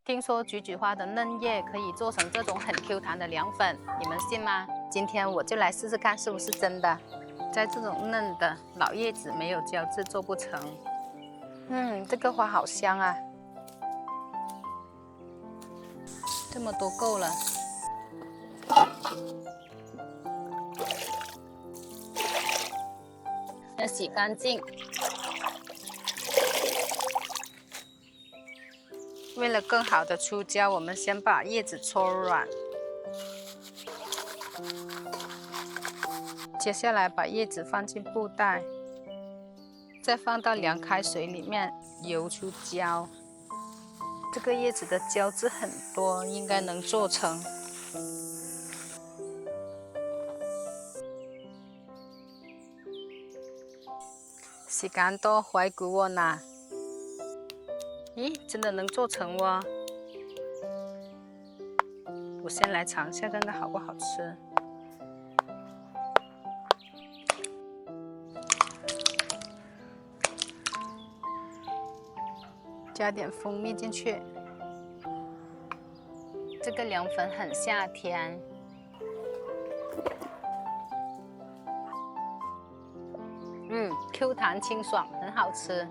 听说菊菊花的嫩叶可以做成这种很 Q 弹的凉粉，你们信吗？今天我就来试试看是不是真的。在这种嫩的老叶子没有胶质做不成。这个花好香啊！这么多够了。要洗干净。为了更好的出胶，我们先把叶子搓软。接下来把叶子放进布袋，再放到凉开水里面揉出胶。这个叶子的胶质很多，应该能做成。時間多，快鼓喎嗱！咦，真的能做成哦！我先来尝一下，看看好不好吃。加点蜂蜜进去。这个凉粉很夏天。Q 弹清爽，很好吃。